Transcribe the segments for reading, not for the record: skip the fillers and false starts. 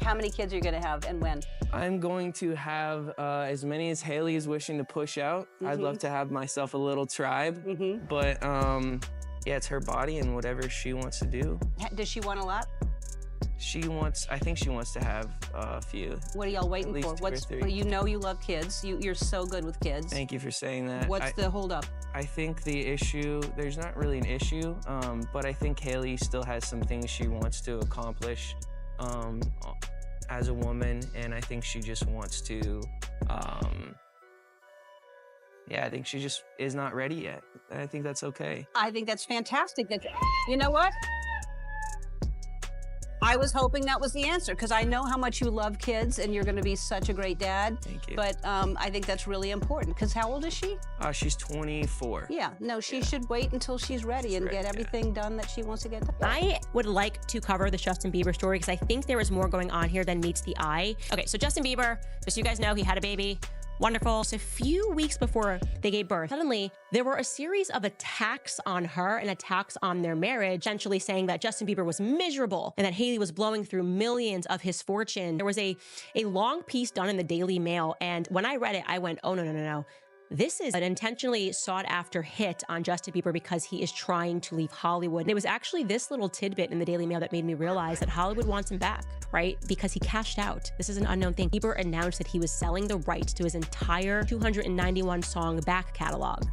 How many kids are you gonna have and when? I'm going to have as many as Haley is wishing to push out. I'd love to have myself a little tribe, but yeah, it's her body and whatever she wants to do. Does she want a lot? I think she wants to have a few. What are y'all waiting for? Well, you know you love kids. You're so good with kids. Thank you for saying that. What's the holdup? I think the issue, there's not really an issue, but I think Haley still has some things she wants to accomplish as a woman, and I think she just wants to, yeah, I think she just is not ready yet. I think that's okay. I think that's fantastic. You know what? I was hoping that was the answer because I know how much you love kids and you're going to be such a great dad. Thank you. But I think that's really important because how old is she? She's 24. Yeah, no, she should wait until she's ready and get everything done that she wants to get done. I would like to cover the Justin Bieber story because I think there is more going on here than meets the eye. Okay, so Justin Bieber, just so you guys know, he had a baby. Wonderful. So a few weeks before they gave birth, suddenly there were a series of attacks on her and attacks on their marriage, essentially saying that Justin Bieber was miserable and that Haley was blowing through millions of his fortune. There was a long piece done in the Daily Mail, and when I read it, I went, oh, no. This is an intentionally sought-after hit on Justin Bieber because he is trying to leave Hollywood. And it was actually this little tidbit in the Daily Mail that made me realize that Hollywood wants him back, right? Because he cashed out. This is an unknown thing. Bieber announced that he was selling the rights to his entire 291-song back catalog.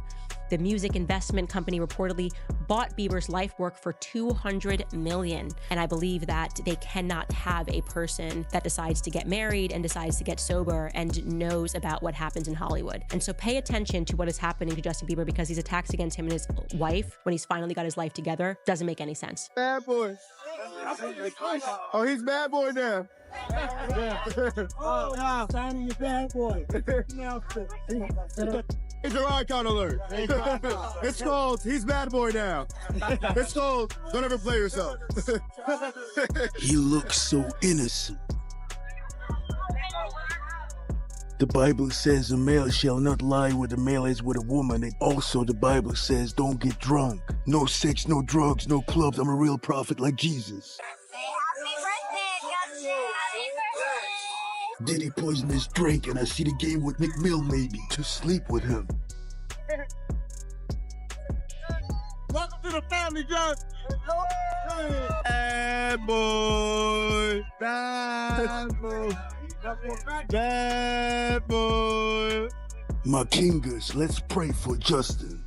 The music investment company reportedly bought Bieber's life work for $200 million. And I believe that they cannot have a person that decides to get married and decides to get sober and knows about what happens in Hollywood. And so pay attention to what is happening to Justin Bieber because these attacks against him and his wife, when he's finally got his life together, doesn't make any sense. Bad boy. Oh, he's bad boy now. Oh, wow. Signing your bad boy. It's an icon alert. It's called He's Bad Boy Now. It's called Don't Ever Play Yourself. He looks so innocent. The Bible says a male shall not lie with a male as with a woman. And also the Bible says don't get drunk. No sex, no drugs, no clubs. I'm a real prophet like Jesus. Diddy poisoned his drink and I see the game with McMill maybe to sleep with him. Welcome to the family, John. Bad boy. Bad boy. Bad boy. My kingers, let's pray for Justin.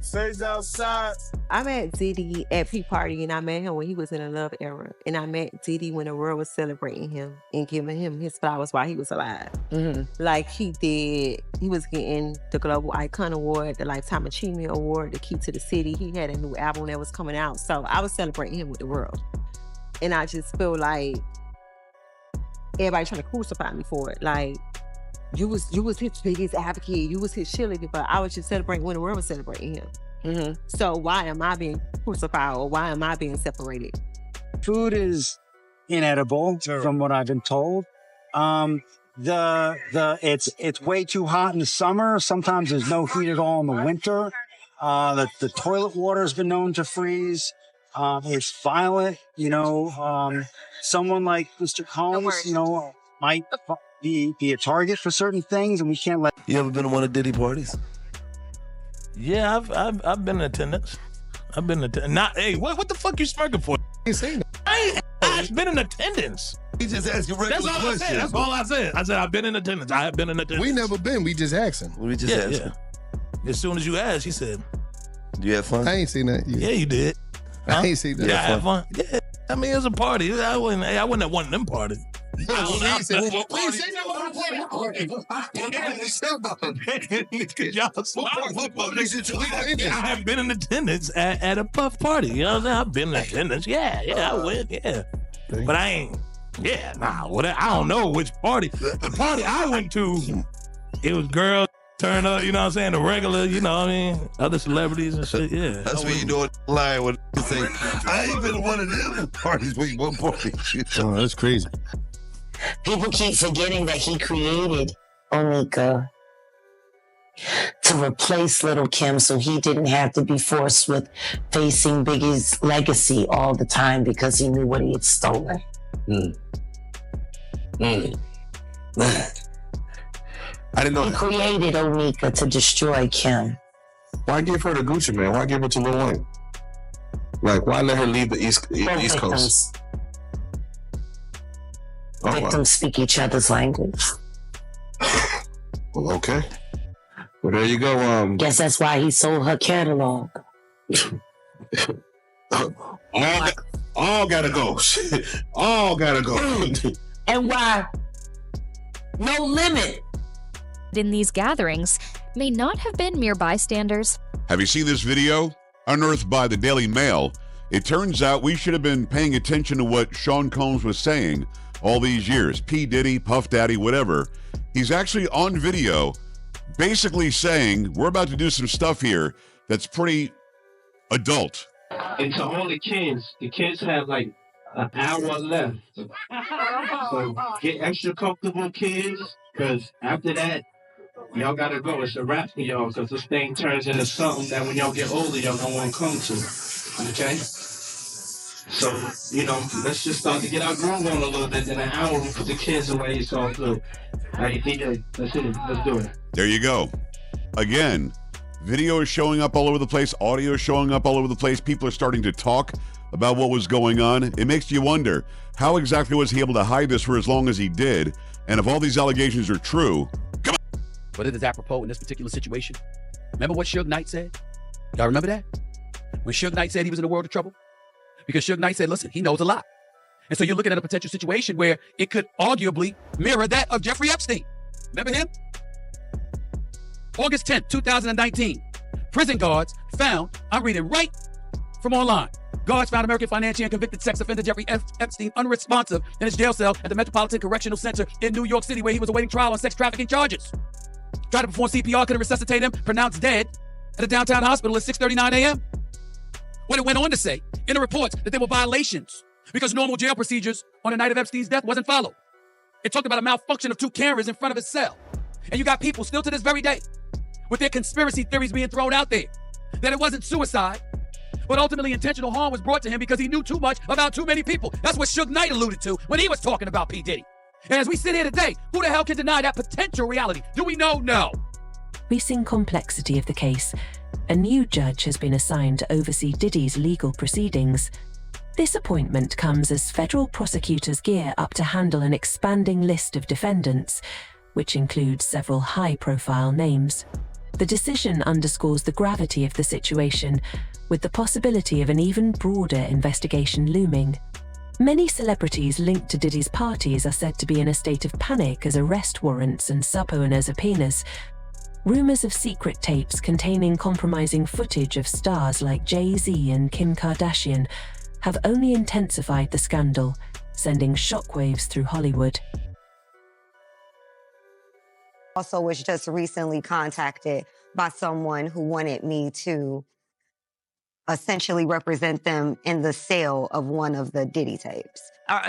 Stays outside. I met Diddy at Peak Party, and I met him when he was in a love era. And I met Diddy when the world was celebrating him and giving him his flowers while he was alive. Like he was getting the Global Icon Award, the Lifetime Achievement Award, the Key to the City. He had a new album that was coming out. So I was celebrating him with the world. And I just feel like everybody trying to crucify me for it. Like, you was his biggest advocate. You was his cheerleader, but I was just celebrating when the world was celebrating him. So why am I being crucified or why am I being separated? Food is inedible, from what I've been told. It's way too hot in the summer. Sometimes there's no heat at all in the winter. The toilet water has been known to freeze. It's violent. Someone like Mr. Collins, might be a target for certain things, and we can't let. You ever been to one of Diddy parties? Yeah, I've been in attendance. Hey, what the fuck you smirking for? You saying that? I've been in attendance. He just asked you regular questions. That's all I said. I said I've been in attendance. I have been in attendance. We never been. We just asking. We just asked him. As soon as you asked, he said, Do you have fun? I ain't seen that. yeah, you did. I ain't seen that. Yeah, I had fun. Yeah. I mean, it was a party. I wasn't at one of them parties. I have been in attendance at a puff party. You know what I'm saying? I've been in attendance. Yeah, I went. Yeah, but I ain't. Yeah, I don't know which party. The party I went to, it was girls turn up. You know what I'm saying? The regular. You know what I mean? Other celebrities and shit. Yeah, that's what you doing. Lying when you say I ain't been to one of them parties. Wait, one party? Oh, that's crazy. People keep forgetting that he created Onika. to replace Little Kim so he didn't have to be forced with facing Biggie's legacy all the time because he knew what he had stolen. I didn't know. He created Onika to destroy Kim. Why give her to Gucci Man? Why give her to Lil Wayne? Like, why let her leave the East Coast? Victims speak each other's language. Well, okay. Well, there you go. Guess that's why he sold her catalog. all gotta go. All gotta go. And why No Limit in these gatherings may not have been mere bystanders. Have you seen this video? Unearthed by the Daily Mail. It turns out we should have been paying attention to what Sean Combs was saying all these years. P. Diddy, Puff Daddy, whatever. He's actually on video basically saying, we're about to do some stuff here that's pretty adult. And to all the kids have like an hour left. So get extra comfortable, kids, because after that, y'all gotta go. It's a wrap for y'all, because this thing turns into something that when y'all get older, y'all don't want to come to. Okay? So, let's just start to get our groove on a little bit. In an hour, we'll put the kids away. It's all good. All right, DJ, let's hit it. Let's do it. There you go. Again, video is showing up all over the place. Audio is showing up all over the place. People are starting to talk about what was going on. It makes you wonder, how exactly was he able to hide this for as long as he did? And if all these allegations are true, come on. But it is apropos in this particular situation. Remember what Suge Knight said? Y'all remember that? When Suge Knight said he was in a world of trouble? Because Suge Knight said, listen, he knows a lot. And so you're looking at a potential situation where it could arguably mirror that of Jeffrey Epstein. Remember him? August 10th, 2019. Prison guards found, I'm reading right from online. Guards found American financier and convicted sex offender Jeffrey Epstein unresponsive in his jail cell at the Metropolitan Correctional Center in New York City, where he was awaiting trial on sex trafficking charges. Tried to perform CPR, couldn't resuscitate him, pronounced dead at a downtown hospital at 6:39 a.m. What it went on to say in the reports that there were violations because normal jail procedures on the night of Epstein's death wasn't followed. It talked about a malfunction of 2 cameras in front of his cell. And you got people still to this very day with their conspiracy theories being thrown out there that it wasn't suicide, but ultimately intentional harm was brought to him because he knew too much about too many people. That's what Suge Knight alluded to when he was talking about P. Diddy. And as we sit here today, who the hell can deny that potential reality? Do we know? No. Increasing complexity of the case, a new judge has been assigned to oversee Diddy's legal proceedings. This appointment comes as federal prosecutors gear up to handle an expanding list of defendants, which includes several high-profile names. The decision underscores the gravity of the situation, with the possibility of an even broader investigation looming. Many celebrities linked to Diddy's parties are said to be in a state of panic as arrest warrants and subpoena subpoenas. Rumors of secret tapes containing compromising footage of stars like Jay-Z and Kim Kardashian have only intensified the scandal, sending shockwaves through Hollywood. Also was just recently contacted by someone who wanted me to essentially represent them in the sale of one of the Diddy tapes.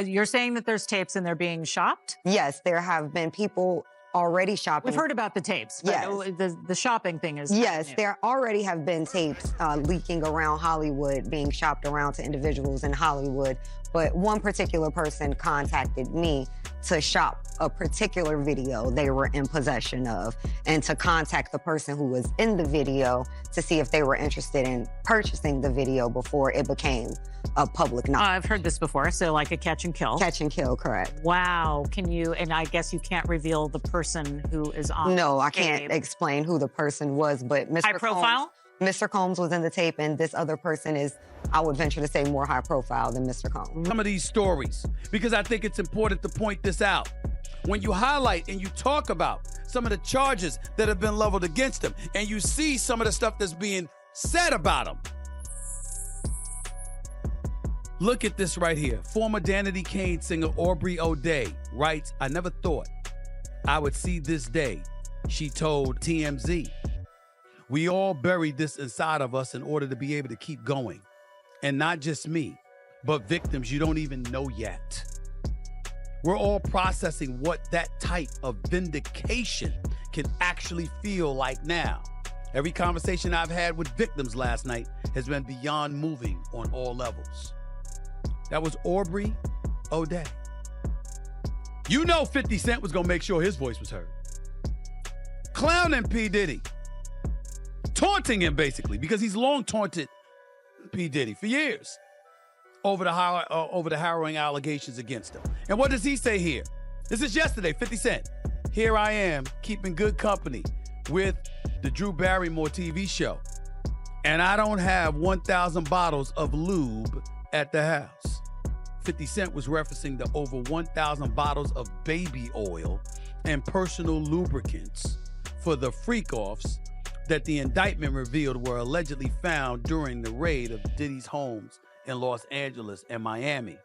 You're saying that there's tapes and they're being shopped? Yes, there have been people already shopping. We've heard about the tapes, but yes. The shopping thing is yes, there already have been tapes leaking around Hollywood, being shopped around to individuals in Hollywood. But one particular person contacted me to shop a particular video they were in possession of, and to contact the person who was in the video to see if they were interested in purchasing the video before it became a public knowledge. I've heard this before, so like a catch and kill. Catch and kill, correct. Wow, can you, and I guess you can't reveal the person who is on No, I tape. can't explain who the person was, but Mr. High profile? Mr. Combs was in the tape, and this other person is, I would venture to say, more high profile than Mr. Combs. Some of these stories, because I think it's important to point this out. When you highlight and you talk about some of the charges that have been leveled against him, and you see some of the stuff that's being said about him. Look at this right here. Former Danity Kane singer Aubrey O'Day writes, I never thought I would see this day, she told TMZ. We all buried this inside of us in order to be able to keep going. And not just me, but victims you don't even know yet. We're all processing what that type of vindication can actually feel like now. Every conversation I've had with victims last night has been beyond moving on all levels. That was Aubrey O'Day. You know 50 Cent was gonna make sure his voice was heard. Clowning P. Diddy. Taunting him, basically, because he's long taunted P. Diddy for years over the harrowing allegations against him. And what does he say here? This is yesterday, 50 Cent. Here I am, keeping good company with the Drew Barrymore TV show. And I don't have 1,000 bottles of lube at the house. 50 Cent was referencing the over 1,000 bottles of baby oil and personal lubricants for the freak-offs that the indictment revealed were allegedly found during the raid of Diddy's homes in Los Angeles and Miami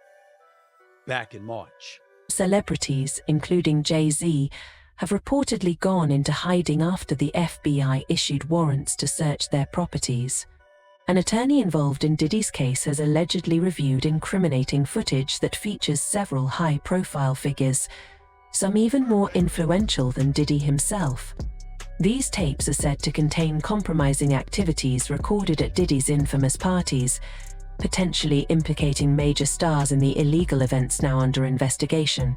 back in March. Celebrities, including Jay-Z, have reportedly gone into hiding after the FBI issued warrants to search their properties. An attorney involved in Diddy's case has allegedly reviewed incriminating footage that features several high-profile figures, some even more influential than Diddy himself. These tapes are said to contain compromising activities recorded at Diddy's infamous parties, potentially implicating major stars in the illegal events now under investigation.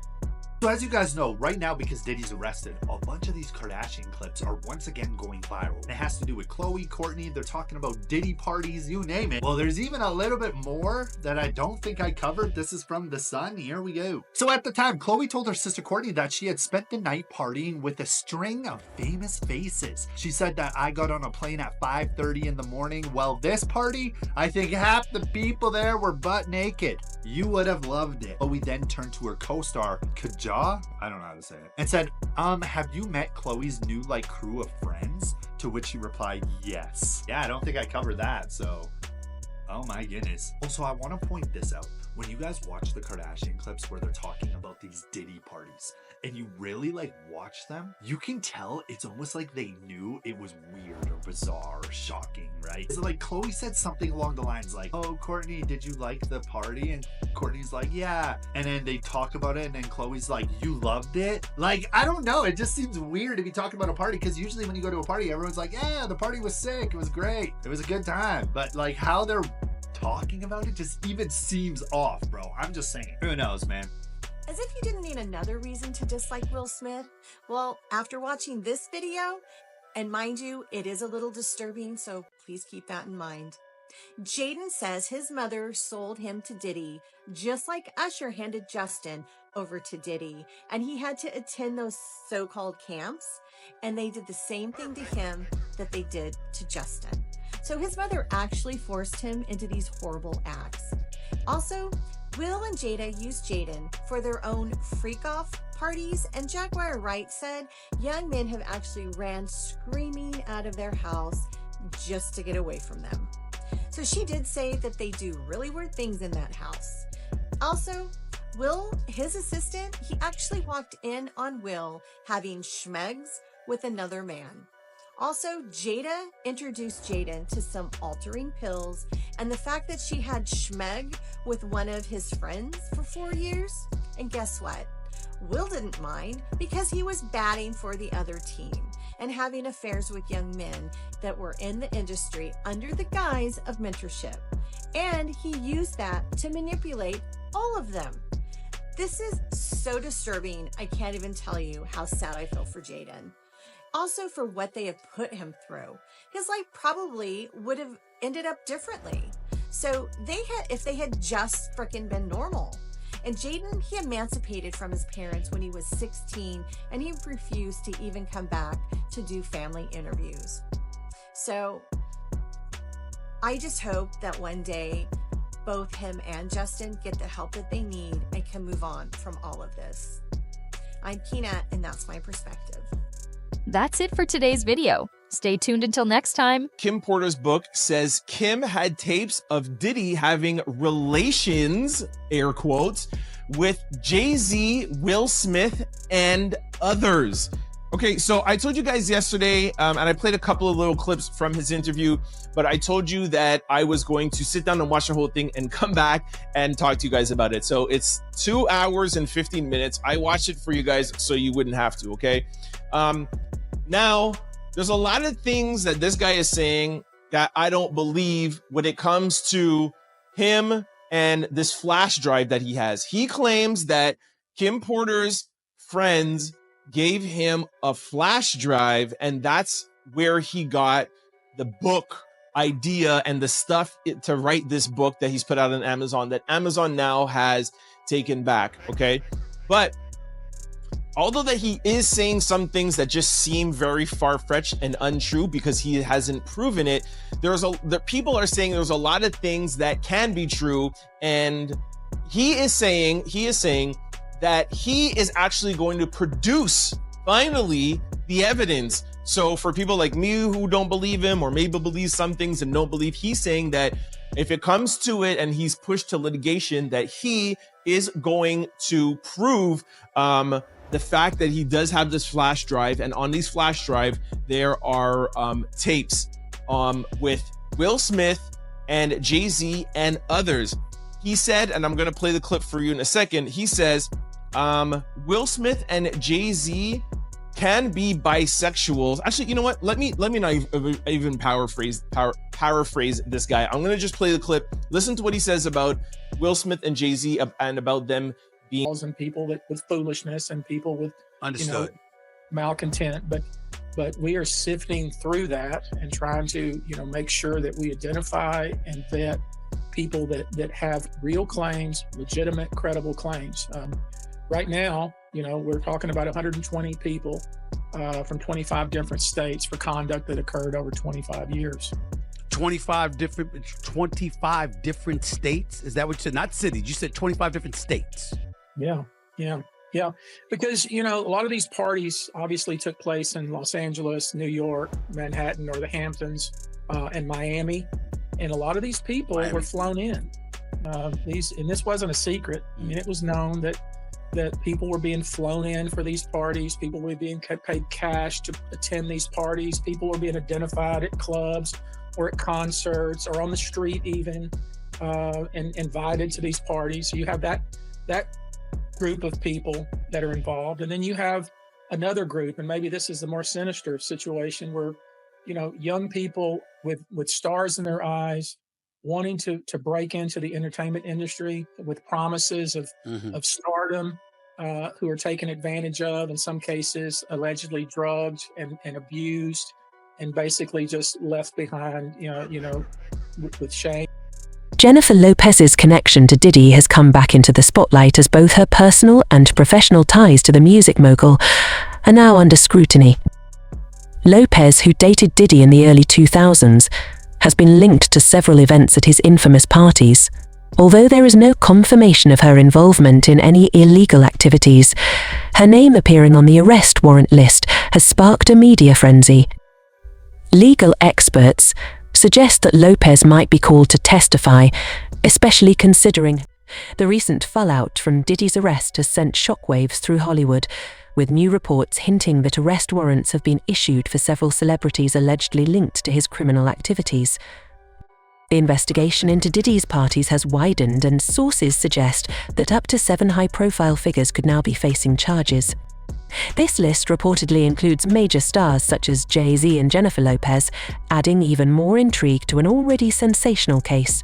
So as you guys know, right now, because Diddy's arrested, a bunch of these Kardashian clips are once again going viral. And it has to do with Khloe, Kourtney, they're talking about Diddy parties, you name it. Well, there's even a little bit more that I don't think I covered. This is from The Sun. Here we go. So at the time, Khloe told her sister Kourtney that she had spent the night partying with a string of famous faces. She said that I got on a plane at 5:30 in the morning. Well, this party, I think half the people there were butt naked. You would have loved it. Khloe then turned to her co-star, Kaja, I don't know how to say it, and said, have you met Khloe's new crew of friends? To which she replied, yes. Yeah, I don't think I covered that, so oh my goodness. Also, I want to point this out. When you guys watch the Kardashian clips where they're talking about these Diddy parties and you really watch them, you can tell it's almost like they knew it was weird or bizarre or shocking, right? So Khloe said something along the lines like, oh, Kourtney, did you like the party? And Kourtney's like, yeah. And then they talk about it and then Khloe's like, you loved it? I don't know. It just seems weird to be talking about a party because usually when you go to a party, everyone's like, yeah, the party was sick. It was great. It was a good time. But how they're talking about it just even seems off, bro. I'm just saying. Who knows, man? As if you didn't need another reason to dislike Will Smith. Well, after watching this video, and mind you, it is a little disturbing, so please keep that in mind. Jaden says his mother sold him to Diddy, just like Usher handed Justin over to Diddy, and he had to attend those so-called camps, and they did the same thing to him that they did to Justin. So his mother actually forced him into these horrible acts. Also, Will and Jada used Jaden for their own freak-off parties, and Jaguar Wright said young men have actually ran screaming out of their house just to get away from them. So she did say that they do really weird things in that house. Also, Will, his assistant, he actually walked in on Will having schmegs with another man. Also, Jada introduced Jaden to some altering pills, and the fact that she had schmeg with one of his friends for 4 years. And guess what? Will didn't mind because he was batting for the other team and having affairs with young men that were in the industry under the guise of mentorship. And he used that to manipulate all of them. This is so disturbing, I can't even tell you how sad I feel for Jaden. Also for what they have put him through. His life probably would have ended up differently. So if they had just freaking been normal. And Jaden, he emancipated from his parents when he was 16, and he refused to even come back to do family interviews. So I just hope that one day both him and Justin get the help that they need and can move on from all of this. I'm Keenat, and that's my perspective. That's it for today's video. Stay tuned until next time. Kim Porter's book says Kim had tapes of Diddy having relations, air quotes, with Jay-Z, Will Smith, and others. Okay, so I told you guys yesterday, and I played a couple of little clips from his interview, but I told you that I was going to sit down and watch the whole thing and come back and talk to you guys about it. So it's 2 hours and 15 minutes. I watched it for you guys so you wouldn't have to, okay? Now, there's a lot of things that this guy is saying that I don't believe when it comes to him and this flash drive that he has. He claims that Kim Porter's friends gave him a flash drive, and that's where he got the book idea and the stuff to write this book that he's put out on Amazon, that Amazon now has taken back. Okay. But although that he is saying some things that just seem very far-fetched and untrue because he hasn't proven it, people are saying there's a lot of things that can be true, and he is saying that he is actually going to produce finally the evidence. So for people like me who don't believe him, or maybe believe some things and don't believe, he's saying that if it comes to it and he's pushed to litigation, that he is going to prove the fact that he does have this flash drive, and on these flash drive there are tapes with Will Smith and Jay-Z and others. He said, and I'm going to play the clip for you in a second, he says Will Smith and Jay-Z can be bisexuals. Actually, you know what? Let me not even paraphrase this guy. I'm going to just play the clip. Listen to what he says about Will Smith and Jay-Z and about them being, and people with foolishness and people with malcontent, but we are sifting through that and trying to make sure that we identify and vet people that have real claims, legitimate, credible claims. Right now, we're talking about 120 people from 25 different states for conduct that occurred over 25 years. 25 different states? Is that what you said? Not cities. You said 25 different states. Yeah. Because, a lot of these parties obviously took place in Los Angeles, New York, Manhattan, or the Hamptons, and Miami. And a lot of these people were flown in. And this wasn't a secret. I mean, it was known that people were being flown in for these parties. People were being paid cash to attend these parties. People were being identified at clubs or at concerts or on the street even, and invited to these parties. So you have that group of people that are involved. And then you have another group, and maybe this is the more sinister situation, where, young people with stars in their eyes wanting to break into the entertainment industry with promises of stardom, who are taken advantage of, in some cases allegedly drugged and abused, and basically just left behind, with shame. Jennifer Lopez's connection to Diddy has come back into the spotlight as both her personal and professional ties to the music mogul are now under scrutiny. Lopez, who dated Diddy in the early 2000s, has been linked to several events at his infamous parties. Although there is no confirmation of her involvement in any illegal activities, her name appearing on the arrest warrant list has sparked a media frenzy. Legal experts suggest that Lopez might be called to testify, especially considering the recent fallout from Diddy's arrest has sent shockwaves through Hollywood, with new reports hinting that arrest warrants have been issued for several celebrities allegedly linked to his criminal activities. The investigation into Diddy's parties has widened, and sources suggest that up to 7 high-profile figures could now be facing charges. This list reportedly includes major stars such as Jay-Z and Jennifer Lopez, adding even more intrigue to an already sensational case.